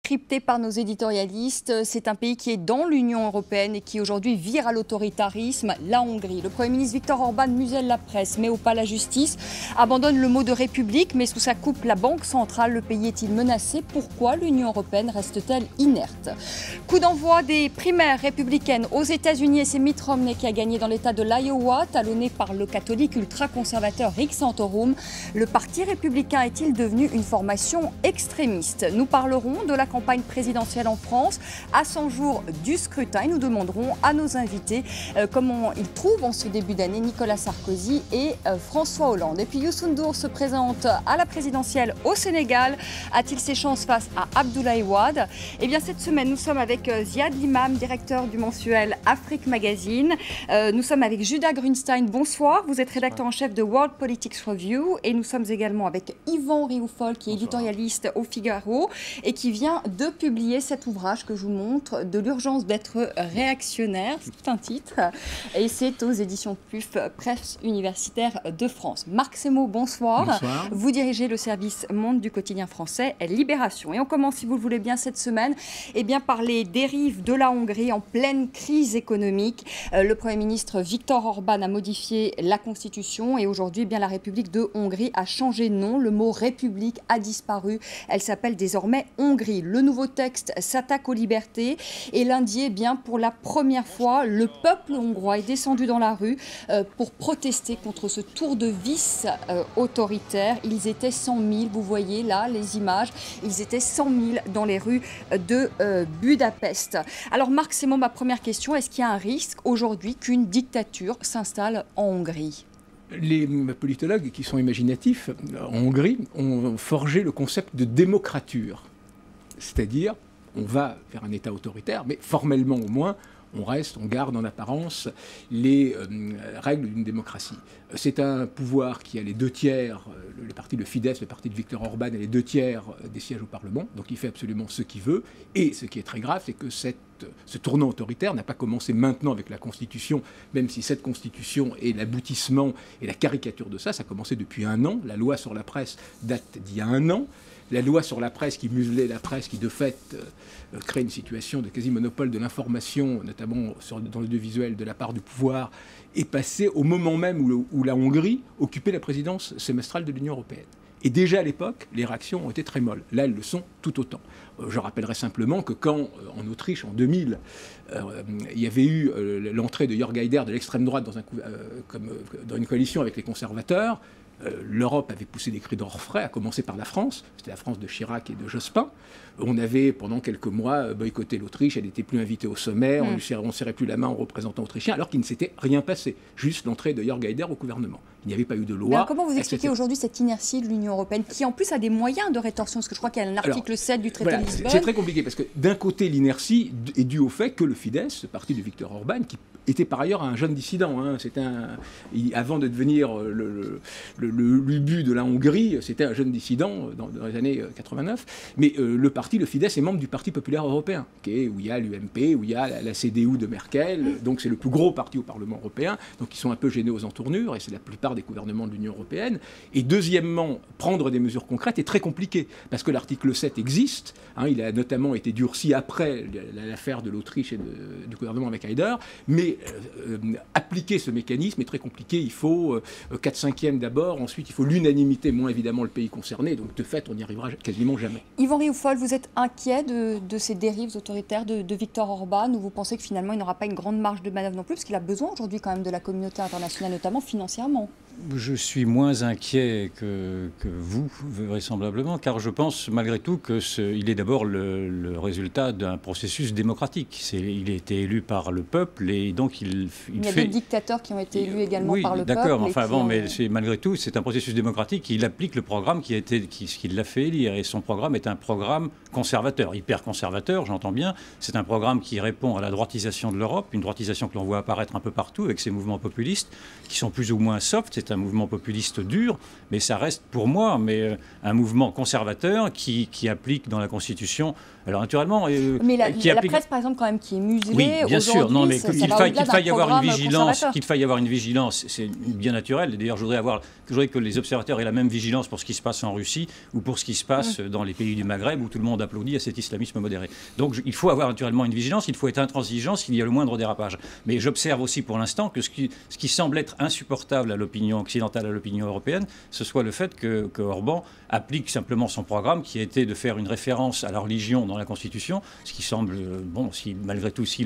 décrypté par nos éditorialistes. C'est un pays qui est dans l'Union européenne et qui aujourd'hui vire à l'autoritarisme, la Hongrie. Le Premier ministre Viktor Orban muselle la presse, met au pas la justice, abandonne le mot de république, mais sous sa coupe la Banque centrale. Le pays est-il menacé? Pourquoi l'Union européenne reste-t-elle inerte? Coup d'envoi des primaires républicaines aux États-Unis et c'est Mitt Romney qui a gagné dans l'État de l'Iowa, talonné par le catholique ultra-conservateur Rick Santorum. Le parti républicain est-il devenu une formation extrémiste? Nous parlerons de la campagne présidentielle en France à 100 jours du scrutin et nous demanderons à nos invités comment ils trouvent en ce début d'année Nicolas Sarkozy et François Hollande. Et puis Youssou N'Dour se présente à la présidentielle au Sénégal. A-t-il ses chances face à Abdoulaye Wade? Eh bien cette semaine, nous sommes avec Ziad Limam, directeur du mensuel Afrique Magazine. Nous sommes avec Judah Grunstein. Bonsoir, vous êtes rédacteur en chef de World Politics Review et nous sommes également avec Yvan Rioufol qui est éditorialiste au Figaro et qui vient de publier cet ouvrage que je vous montre, De l'urgence d'être réactionnaire, c'est un titre, et c'est aux éditions PUF, Presse universitaire de France. Marc Semo, bonsoir. Bonsoir. Vous dirigez le service Monde du quotidien français Libération. Et on commence, si vous le voulez bien, cette semaine par les dérives de la Hongrie en pleine crise économique. Le Premier ministre Viktor Orban a modifié la Constitution et aujourd'hui, la République de Hongrie a changé de nom. Le mot République a disparu. Elle s'appelle désormais Hongrie. Le nouveau texte s'attaque aux libertés et lundi, pour la première fois, le peuple hongrois est descendu dans la rue pour protester contre ce tour de vis autoritaire. Ils étaient 100 000, vous voyez là les images, ils étaient 100 000 dans les rues de Budapest. Alors Marc, c'est ma première question, est-ce qu'il y a un risque aujourd'hui qu'une dictature s'installe en Hongrie ? Les politologues qui sont imaginatifs en Hongrie ont forgé le concept de démocrature. C'est-à-dire, on va vers un État autoritaire, mais formellement au moins, on garde en apparence les règles d'une démocratie. C'est un pouvoir qui a les 2/3, le parti de Fidesz, le parti de Viktor Orban, a les 2/3 des sièges au Parlement, donc il fait absolument ce qu'il veut. Et ce qui est très grave, c'est que ce tournant autoritaire n'a pas commencé maintenant avec la Constitution, même si cette Constitution est l'aboutissement et la caricature de ça, ça a commencé depuis 1 an. La loi sur la presse date d'il y a 1 an. La loi sur la presse qui muselait la presse, qui de fait crée une situation de quasi-monopole de l'information, notamment dans l'audiovisuel de la part du pouvoir, est passée au moment même où la Hongrie occupait la présidence semestrale de l'Union européenne. Et déjà à l'époque, les réactions ont été très molles. Là, elles le sont tout autant. Je rappellerai simplement que quand, en Autriche, en 2000, il y avait eu l'entrée de Jörg Haider de l'extrême droite dans une coalition avec les conservateurs, l'Europe avait poussé des cris d'orfraie, à commencer par la France. C'était la France de Chirac et de Jospin. On avait, pendant quelques mois, boycotté l'Autriche. Elle n'était plus invitée au sommet. On ne serrait plus la main aux représentants autrichiens, alors qu'il ne s'était rien passé. Juste l'entrée de Jörg Haider au gouvernement. Il n'y avait pas eu de loi. Alors, comment vous expliquez aujourd'hui cette inertie de l'Union européenne, qui en plus a des moyens de rétorsion? Parce que je crois qu'il y a un article 7 du traité de Lisbonne. C'est très compliqué, parce que d'un côté, l'inertie est due au fait que le Fidesz, ce parti de Viktor Orban, qui était par ailleurs un jeune dissident. Avant de devenir l'ubu de la Hongrie, c'était un jeune dissident dans les années 89. Mais le Fidesz est membre du Parti populaire européen, où il y a l'UMP, où il y a la CDU de Merkel. Donc c'est le plus gros parti au Parlement européen. Donc ils sont un peu gênés aux entournures, et c'est la plupart des gouvernements de l'Union européenne. Et deuxièmement, prendre des mesures concrètes est très compliqué, parce que l'article 7 existe. Il a notamment été durci après l'affaire de l'Autriche et du gouvernement avec Haider. Mais appliquer ce mécanisme est très compliqué. Il faut 4/5 d'abord, ensuite il faut l'unanimité, moins évidemment le pays concerné. Donc de fait, on n'y arrivera quasiment jamais. Yvan Rioufol, vous êtes inquiet de ces dérives autoritaires de Viktor Orban, ou vous pensez que finalement il n'aura pas une grande marge de manœuvre non plus, parce qu'il a besoin aujourd'hui quand même de la communauté internationale, notamment financièrement? Je suis moins inquiet que vous, vraisemblablement, car je pense malgré tout qu'il est d'abord le résultat d'un processus démocratique. Il a été élu par le peuple et donc il y a des dictateurs qui ont été élus également par le peuple. Oui, d'accord, mais malgré tout, c'est un processus démocratique. Il applique le programme qui l'a fait élire, et son programme est un programme conservateur, hyper conservateur, j'entends bien. C'est un programme qui répond à la droitisation de l'Europe, une droitisation que l'on voit apparaître un peu partout avec ces mouvements populistes qui sont plus ou moins soft, c'est un mouvement populiste dur, mais ça reste pour moi un mouvement conservateur qui applique dans la Constitution. Alors naturellement, mais la presse, par exemple, quand même, qui est muselée. Oui, bien sûr. Non, mais qu'il faille y avoir une vigilance, c'est bien naturel. Et d'ailleurs, je voudrais que les observateurs aient la même vigilance pour ce qui se passe en Russie ou pour ce qui se passe dans les pays du Maghreb où tout le monde applaudit à cet islamisme modéré. Donc, il faut avoir naturellement une vigilance. Il faut être intransigeant s'il y a le moindre dérapage. Mais j'observe aussi pour l'instant que ce qui semble être insupportable à l'opinion occidentale, à l'opinion européenne, ce soit le fait que Orban applique simplement son programme qui a été de faire une référence à la religion dans la Constitution, ce qui semble, bon, si malgré tout, si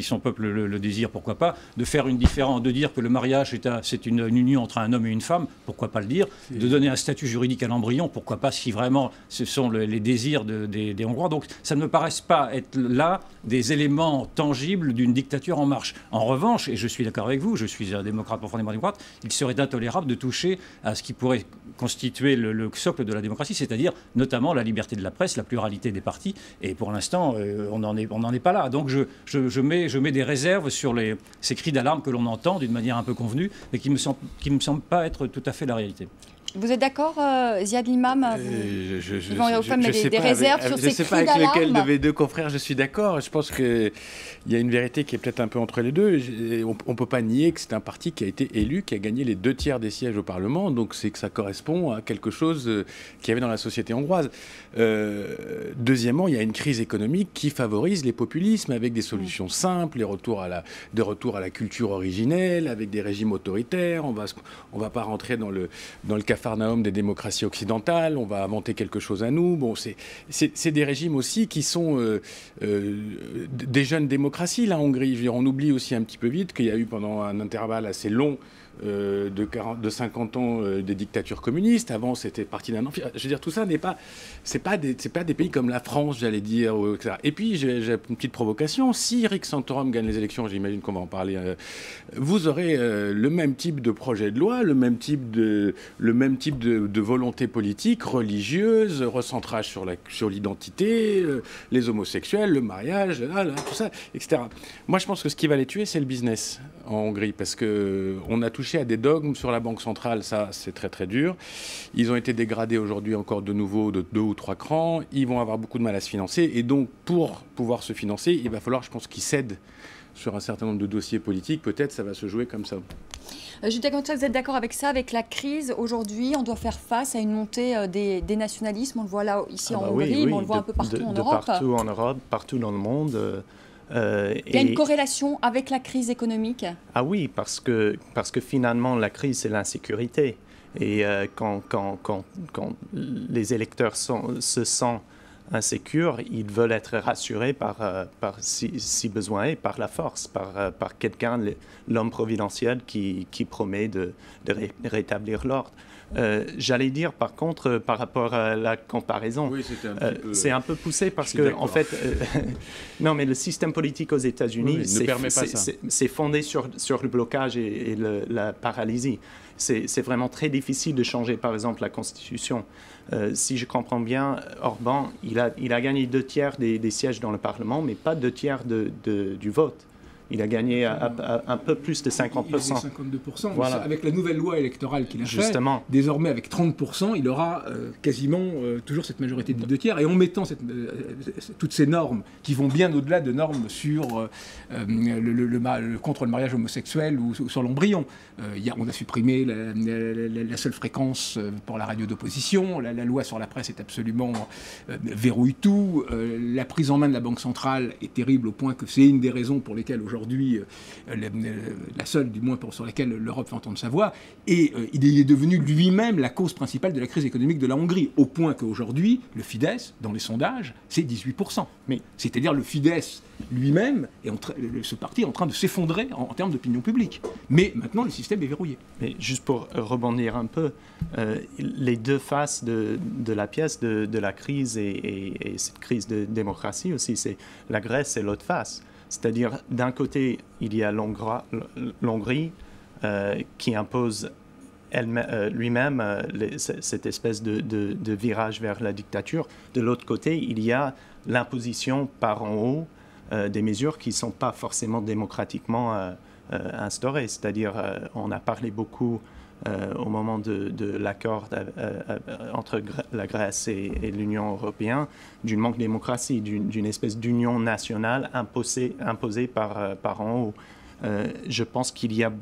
son peuple le désire, pourquoi pas, de faire une différence, de dire que le mariage c'est une union entre un homme et une femme, pourquoi pas le dire, de donner un statut juridique à l'embryon, pourquoi pas, si vraiment ce sont les désirs des Hongrois. Donc ça ne me paraisse pas être là des éléments tangibles d'une dictature en marche. En revanche, et je suis d'accord avec vous, je suis un démocrate, profondément démocrate, il serait intolérable de toucher à ce qui pourrait constituer le socle de la démocratie, c'est-à-dire notamment la liberté de la presse, la pluralité des partis. Et pour l'instant, on n'en est pas là. Donc je mets des réserves sur ces cris d'alarme que l'on entend d'une manière un peu convenue, mais qui me semblent pas être tout à fait la réalité. Vous êtes d'accord, Ziad Limam? Des réserves sur ces cris d'alarme. Je ne sais pas avec lequel de mes deux confrères je suis d'accord. Je pense qu'il y a une vérité qui est peut-être un peu entre les deux. On ne peut pas nier que c'est un parti qui a été élu, qui a gagné les 2/3 des sièges au Parlement. Donc c'est que ça correspond à quelque chose qu'il y avait dans la société hongroise. Deuxièmement, il y a une crise économique qui favorise les populismes avec des solutions simples, des retours à la culture originelle, avec des régimes autoritaires. On va pas rentrer dans le capharnaüm des démocraties occidentales, on va inventer quelque chose à nous. Bon, c'est des régimes aussi qui sont des jeunes démocraties, la Hongrie. Je veux dire, on oublie aussi un petit peu vite qu'il y a eu pendant un intervalle assez long de 50 ans des dictatures communistes. Avant, c'était parti d'un empire. Je veux dire, tout ça c'est pas des pays comme la France, j'allais dire, etc. Et puis, j'ai une petite provocation. Si Rick Santorum gagne les élections, j'imagine qu'on va en parler, vous aurez le même type de projet de loi, le même type de volonté politique, religieuse, recentrage sur l'identité, les homosexuels, le mariage, tout ça, etc. Moi, je pense que ce qui va les tuer, c'est le business en Hongrie, parce qu'on a touché à des dogmes sur la Banque centrale, ça c'est très très dur. Ils ont été dégradés aujourd'hui encore de nouveau de 2 ou 3 crans, ils vont avoir beaucoup de mal à se financer, et donc pour pouvoir se financer, il va falloir, je pense, qu'ils cèdent sur un certain nombre de dossiers politiques, peut-être ça va se jouer comme ça. Jutta Koncak, vous êtes d'accord avec ça, avec la crise aujourd'hui? On doit faire face à une montée des nationalismes, on le voit là ici en Hongrie, mais on le voit un peu partout en Europe. Partout en Europe, partout dans le monde. Il y a une corrélation avec la crise économique? Ah oui, parce que finalement, la crise, c'est l'insécurité. Et quand les électeurs se sentent insécures, ils veulent être rassurés si besoin est, par la force, par quelqu'un, l'homme providentiel qui promet de rétablir l'ordre. J'allais dire, par contre, par rapport à la comparaison, oui, c'est un peu poussé parce que, en fait, non, mais le système politique aux États-Unis, c'est fondé sur le blocage et la paralysie. C'est vraiment très difficile de changer, par exemple, la Constitution. Si je comprends bien, Orban, il a gagné 2/3 des sièges dans le Parlement, mais pas 2/3 du vote. Il a gagné un peu plus de 50%. Il a 52%. Voilà. Avec la nouvelle loi électorale qu'il a Justement. faite, désormais avec 30%, il aura quasiment toujours cette majorité de 2/3. Et en mettant toutes ces normes qui vont bien au-delà de normes sur contre le mariage homosexuel ou sur l'embryon. On a supprimé la seule fréquence pour la radio d'opposition. La loi sur la presse est absolument verrouille tout. La prise en main de la Banque centrale est terrible au point que c'est une des raisons pour lesquelles aujourd'hui, la seule du moins sur laquelle l'Europe fait entendre sa voix, et il est devenu lui-même la cause principale de la crise économique de la Hongrie, au point qu'aujourd'hui, le Fidesz, dans les sondages, c'est 18%. C'est-à-dire le Fidesz lui-même, ce parti est en train de s'effondrer en termes d'opinion publique. Mais maintenant, le système est verrouillé. Mais juste pour rebondir un peu, les deux faces de la pièce de la crise et cette crise de démocratie aussi, c'est la Grèce et l'autre face. C'est-à-dire, d'un côté, il y a l'Hongrie qui impose lui-même cette espèce de virage vers la dictature. De l'autre côté, il y a l'imposition par en haut des mesures qui ne sont pas forcément démocratiquement instauré. C'est-à-dire, on a parlé beaucoup au moment de l'accord entre la Grèce et l'Union européenne d'une manque de démocratie, d'une espèce d'union nationale imposée par en haut. Je pense qu'il y a,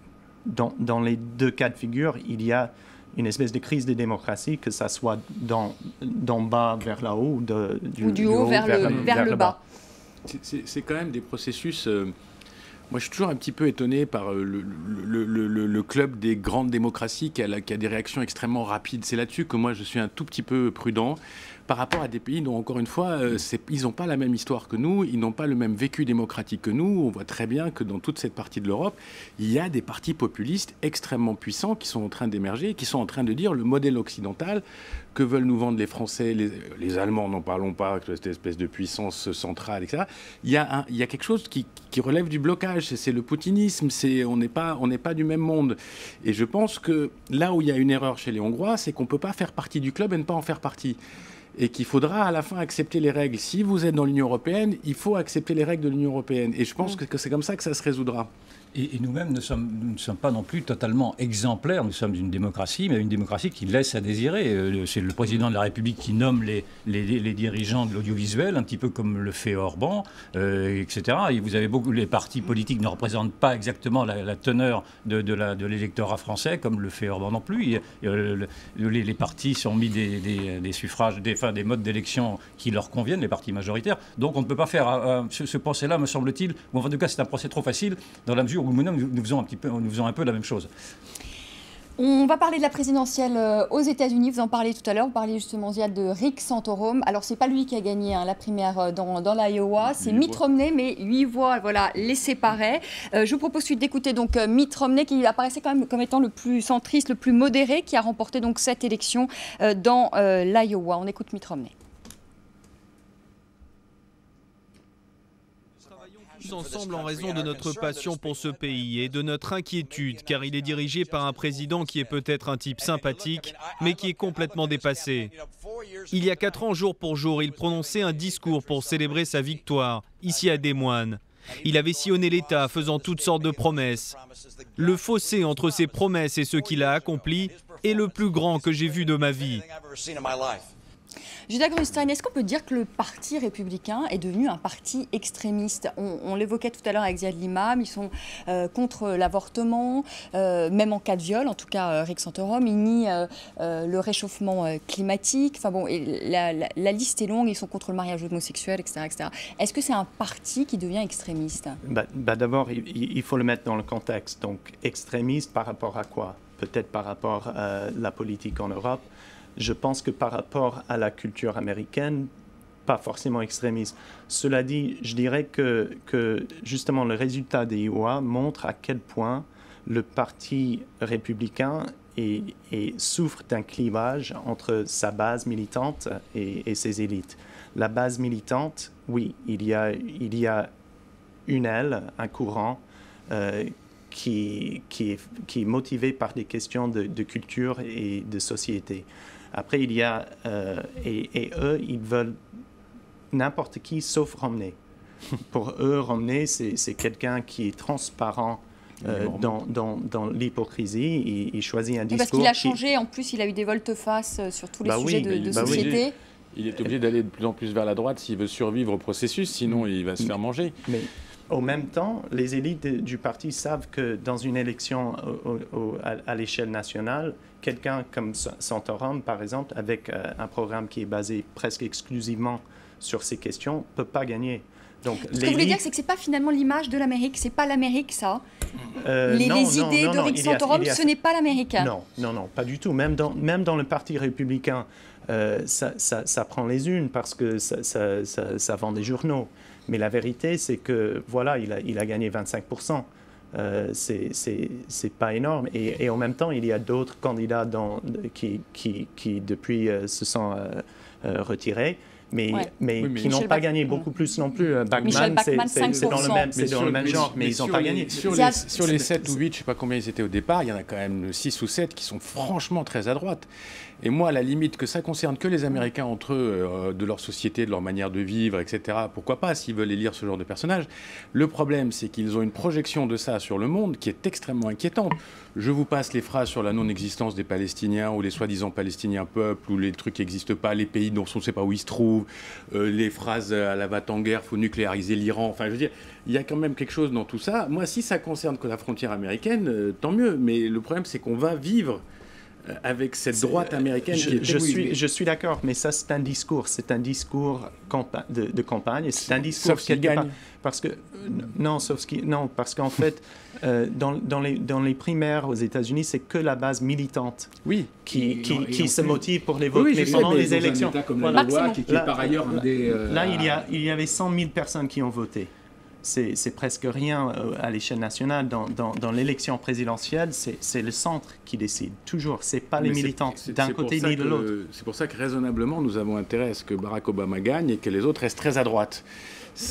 dans les deux cas de figure, il y a une espèce de crise de démocratie, que ça soit d'en bas vers là haut ou du haut vers le bas. C'est quand même des processus... Moi, je suis toujours un petit peu étonné par le club des grandes démocraties qui a des réactions extrêmement rapides. C'est là-dessus que moi, je suis un tout petit peu prudent par rapport à des pays dont, encore une fois, ils n'ont pas la même histoire que nous, ils n'ont pas le même vécu démocratique que nous. On voit très bien que dans toute cette partie de l'Europe, il y a des partis populistes extrêmement puissants qui sont en train d'émerger, qui sont en train de dire le modèle occidental que veulent nous vendre les Français, les Allemands, n'en parlons pas, cette espèce de puissance centrale, etc. Il y a quelque chose qui relève du blocage, c'est le poutinisme, on n'est pas du même monde. Et je pense que là où il y a une erreur chez les Hongrois, c'est qu'on ne peut pas faire partie du club et ne pas en faire partie. Et qu'il faudra à la fin accepter les règles. Si vous êtes dans l'Union européenne, il faut accepter les règles de l'Union européenne. Et je pense que c'est comme ça que ça se résoudra. Et nous-mêmes, nous ne sommes pas non plus totalement exemplaires. Nous sommes une démocratie, mais une démocratie qui laisse à désirer. C'est le président de la République qui nomme les dirigeants de l'audiovisuel, un petit peu comme le fait Orban, etc. Et vous avez les partis politiques ne représentent pas exactement la teneur de l'électorat français, comme le fait Orban non plus. Les partis sont mis des suffrages, des modes d'élection qui leur conviennent, les partis majoritaires. Donc on ne peut pas faire ce procès-là, me semble-t-il, ou en tout cas c'est un procès trop facile, dans la mesure où nous faisons un peu la même chose. On va parler de la présidentielle aux États-Unis. Vous en parlez tout à l'heure. Vous parlez justement de Rick Santorum. Alors, c'est pas lui qui a gagné la primaire dans l'Iowa. C'est Mitt Romney, mais 8 voix, voilà, les séparaient. Je vous propose d'écouter donc Mitt Romney, qui apparaissait quand même comme étant le plus centriste, le plus modéré, qui a remporté donc cette élection dans l'Iowa. On écoute Mitt Romney. Ensemble en raison de notre passion pour ce pays et de notre inquiétude, car il est dirigé par un président qui est peut-être un type sympathique, mais qui est complètement dépassé. Il y a 4 ans, jour pour jour, il prononçait un discours pour célébrer sa victoire, ici à Des Moines. Il avait sillonné l'État, faisant toutes sortes de promesses. Le fossé entre ses promesses et ce qu'il a accompli est le plus grand que j'ai vu de ma vie. Judah Grunstein, est-ce qu'on peut dire que le parti républicain est devenu un parti extrémiste? On l'évoquait tout à l'heure avec Ziad Limam, ils sont contre l'avortement, même en cas de viol, en tout cas Rick Santorum, ils nient le réchauffement climatique, enfin bon, et la liste est longue, ils sont contre le mariage homosexuel, etc. etc. Est-ce que c'est un parti qui devient extrémiste? D'abord, il faut le mettre dans le contexte. Donc, extrémiste par rapport à quoi? Peut-être par rapport à la politique en Europe. Je pense que par rapport à la culture américaine, pas forcément extrémiste. Cela dit, je dirais que justement le résultat des Iowa montre à quel point le parti républicain souffre d'un clivage entre sa base militante et ses élites. La base militante, oui, il y a une aile, un courant qui est motivé par des questions de culture et de société. Après, il y a, et eux, ils veulent n'importe qui sauf Romney. Pour eux, Romney, c'est quelqu'un qui est transparent dans l'hypocrisie. Il choisit un discours. Parce qu'il a changé, en plus, il a eu des volte-face sur tous les sujets de société. Oui. Il est obligé d'aller de plus en plus vers la droite s'il veut survivre au processus, sinon il va se faire manger. Mais au même temps, les élites du parti savent que dans une élection à l'échelle nationale, quelqu'un comme Santorum, par exemple, avec un programme qui est basé presque exclusivement sur ces questions, ne peut pas gagner. Donc, ce que vous voulez dire, c'est que ce n'est pas finalement l'image de l'Amérique, ce n'est pas l'Amérique, ça. Les idées de Rick Santorum, ce n'est pas l'Amérique. Non, pas du tout. Même dans le Parti républicain, ça prend les unes parce que ça vend des journaux. Mais la vérité, c'est que, voilà, il a gagné 25%. C'est pas énorme. Et en même temps, il y a d'autres candidats qui depuis, se sont retirés. mais qui n'ont pas gagné beaucoup plus non plus. Bachmann, c'est dans le même genre, mais ils n'ont pas gagné. Sur les 7 ou 8, je ne sais pas combien ils étaient au départ, il y en a quand même 6 ou 7 qui sont franchement très à droite. Et moi, à la limite, que ça concerne que les Américains entre eux, de leur société, de leur manière de vivre, etc., pourquoi pas, s'ils veulent élire ce genre de personnages. Le problème, c'est qu'ils ont une projection de ça sur le monde qui est extrêmement inquiétante. Je vous passe les phrases sur la non-existence des Palestiniens, ou les soi-disant Palestiniens peuples, ou les trucs qui n'existent pas, les pays dont on ne sait pas où ils se trouvent, les phrases à la va-t-en-guerre, il faut nucléariser l'Iran. Enfin, je veux dire, il y a quand même quelque chose dans tout ça. Moi, si ça concerne que la frontière américaine, tant mieux. Mais le problème, c'est qu'on va vivre avec cette droite américaine je suis d'accord, mais ça, c'est un discours de campagne, et c'est un discours quelque part, parce que parce qu'en fait, dans les primaires aux États-Unis, c'est que la base militante qui se motive pour les votes, mais pendant les élections, comme l'Iowa, qui est par ailleurs un des... Là, il y avait 100 000 personnes qui ont voté. C'est presque rien à l'échelle nationale. Dans l'élection présidentielle, c'est le centre qui décide, toujours. Ce n'est pas les militants d'un côté ni de l'autre. C'est pour ça que raisonnablement, nous avons intérêt à ce que Barack Obama gagne et que les autres restent très à droite.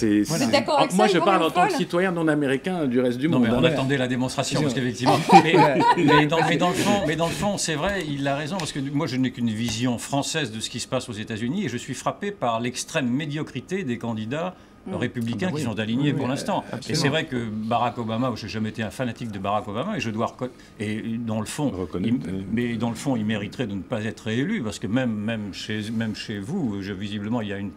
Moi, je parle en tant que citoyen non américain du reste du monde. Mais on attendait la démonstration, parce qu'effectivement... mais dans le fond, c'est vrai, il a raison, parce que moi, je n'ai qu'une vision française de ce qui se passe aux États-Unis, et je suis frappé par l'extrême médiocrité des candidats républicains qui sont alignés pour l'instant. Et c'est vrai que Barack Obama, je n'ai jamais été un fanatique de Barack Obama, et je dois dans le fond, il mériterait de ne pas être réélu, parce que même chez vous, visiblement, il y a une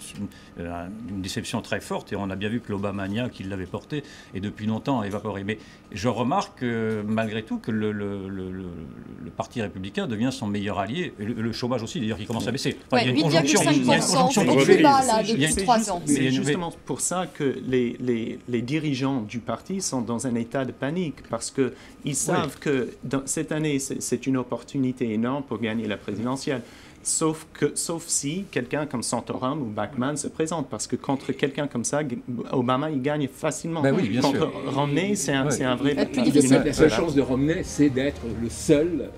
déception très forte, et on a bien vu que l'Obamania qui l'avait porté est depuis longtemps évaporé. Mais je remarque malgré tout que le Parti républicain devient son meilleur allié, et le chômage aussi, d'ailleurs, qui commence à baisser. Enfin, il y a une conjonction, c'est au plus bas là, depuis 3 ans. C'est justement pour ça que les dirigeants du parti sont dans un état de panique, parce qu'ils savent que cette année, c'est une opportunité énorme pour gagner la présidentielle. Sauf si quelqu'un comme Santorum ou Bachmann se présente, parce que contre quelqu'un comme ça, Obama, il gagne facilement. Contre Romney, c'est un vrai... La seule chance de Romney, c'est d'être le seul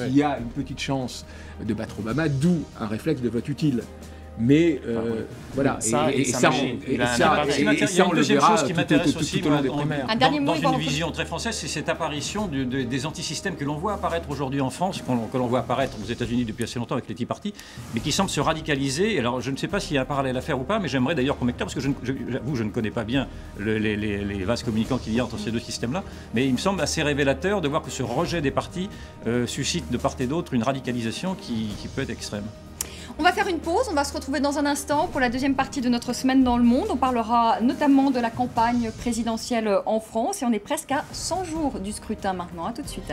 qui a une petite chance de battre Obama, d'où un réflexe de vote utile. Mais voilà, il y a une deuxième chose qui m'intéresse aussi dans une vision très française, c'est cette apparition des antisystèmes que l'on voit apparaître aujourd'hui en France, que l'on voit apparaître aux États-Unis depuis assez longtemps avec les Tea Party, mais qui semblent se radicaliser. Alors je ne sais pas s'il y a un parallèle à faire ou pas, mais j'aimerais d'ailleurs qu'on m'éclaire, parce que j'avoue, je ne connais pas bien les vases communicants qu'il y a entre ces deux systèmes-là, mais il me semble assez révélateur de voir que ce rejet des partis suscite de part et d'autre une radicalisation qui peut être extrême. On va faire une pause, on va se retrouver dans un instant pour la deuxième partie de notre semaine dans le monde. On parlera notamment de la campagne présidentielle en France et on est presque à 100 jours du scrutin maintenant. À tout de suite.